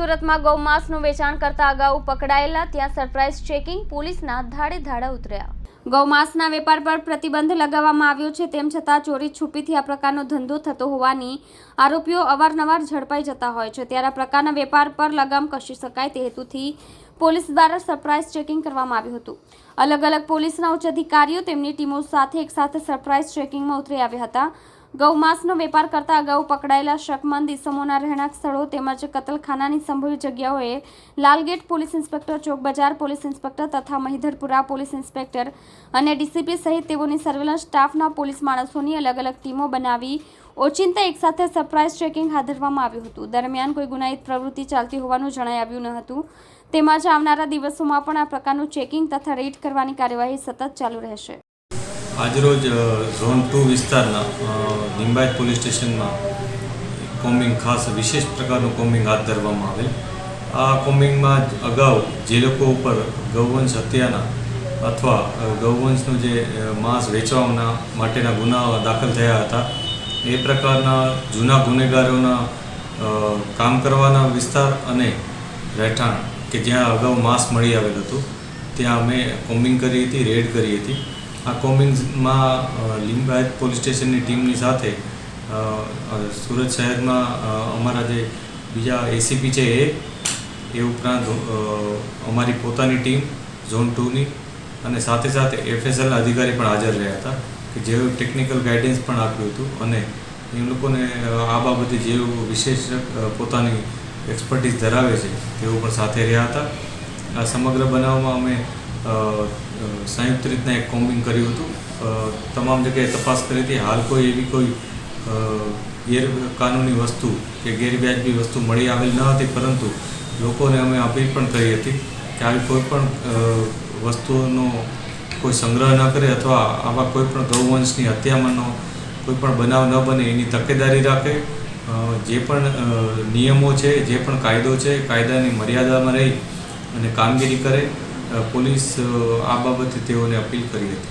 સુરતમાં ગૌમાંસનું વેચાણ કરતા અગાઉ પકડાયેલા ત્યાં સરપ્રાઇઝ ચેકિંગ, પોલીસના ધાડે ધાડા ઉતર્યા। ગૌમાંસના વેપાર પર પ્રતિબંધ લગાવવામાં આવ્યો છે, તેમ છતાં ચોરી છુપીથી આ પ્રકારનો ધંધો થતો હોવાની આરોપીઓ અવારનવાર ઝડપાઈ જતા હોય છે। ત્યારે આ પ્રકારના વેપાર પર લગામ કસી શકાય તે હેતુથી પોલીસ દ્વારા સરપ્રાઇઝ ચેકિંગ કરવામાં આવ્યું હતું। અલગ અલગ પોલીસના ઉચ્ચ અધિકારીઓ તેમની ટીમો સાથે એકસાથે સરપ્રાઇઝ ચેકિંગમાં ઉતરી આવ્યા હતા। ગૌમાંસનો વેપાર કરતા અગાઉ પકડાયેલા શકમંદ ઇસમોના રહેણાંક સ્થળો તેમજ કતલખાનાની સંભવિત જગ્યાઓએ લાલગેટ પોલીસ ઇન્સ્પેક્ટર, ચોક બજાર પોલીસ ઇન્સ્પેક્ટર તથા મહિધરપુરા પોલીસ ઇન્સ્પેક્ટર અને ડીસીપી સહિત તેઓની સર્વેલન્સ સ્ટાફના પોલીસ માણસોની અલગ અલગ ટીમો બનાવી ઓચિંતા એકસાથે સરપ્રાઇઝ ચેકિંગ હાથ ધરવામાં આવ્યું હતું। દરમિયાન કોઈ ગુનાહિત પ્રવૃત્તિ ચાલતી હોવાનું જણાઈ આવ્યું ન હતું, તેમજ આવનારા દિવસોમાં પણ આ પ્રકારનું ચેકિંગ તથા રેડ કરવાની કાર્યવાહી સતત ચાલુ રહેશે। આજરોજ ઝોન 2 વિસ્તારના લિંબાયત પોલીસ સ્ટેશનમાં કોમ્બિંગ ખાસ વિશેષ પ્રકારનું કોમ્બિંગ હાથ ધરવામાં આવેલ। આ કોમ્બિંગમાં અગાઉ જે લોકો ઉપર ગૌવંશ હત્યાના અથવા ગૌવંશનું જે માંસ વેચવાના માટેના ગુનાઓ દાખલ થયા હતા, એ પ્રકારના જૂના ગુનેગારોના કામ કરવાના વિસ્તાર અને રહેઠાણ કે જ્યાં અગાઉ માંસ મળી આવેલ હતું ત્યાં અમે કોમ્બિંગ કરી હતી, રેડ કરી હતી। આ કોમ્બિંગમાં લિંબાયત પોલીસ સ્ટેશનની ટીમની સાથે સુરત શહેરમાં અમારા જે બીજા એસીપી છે એ ઉપરાંત અમારી પોતાની ટીમ ઝોન 2ની અને સાથે સાથે એફએસએલના અધિકારી પણ હાજર રહ્યા હતા કે જેઓ ટેકનિકલ ગાઈડન્સ પણ આપ્યું હતું અને એ લોકોને આ બાબતે જેઓ વિશેષ પોતાની એક્સપર્ટીઝ ધરાવે છે તેઓ પણ સાથે રહ્યા હતા। આ સમગ્ર બનાવમાં અમે સંયુક્ત રીતના એક કોમ્બિંગ કર્યું હતું। તમામ જગ્યાએ તપાસ કરી હતી। હાલ કોઈ ગેરકાનૂની વસ્તુ કે ગેરવ્યાજબી વસ્તુ મળી આવેલ ન હતી, પરંતુ લોકોને અમે અપીલ પણ કરી હતી કે આવી કોઈ પણ વસ્તુઓનો કોઈ સંગ્રહ ન કરે અથવા આવા કોઈ પણ ગૌવંશની હત્યામાંનો કોઈ પણ બનાવ ન બને એની તકેદારી રાખે। જે પણ નિયમો છે, જે પણ કાયદો છે, કાયદાની મર્યાદામાં રહી અને કામગીરી કરે। પોલીસ આ બાબતે તેઓને અપીલ કરી હતી।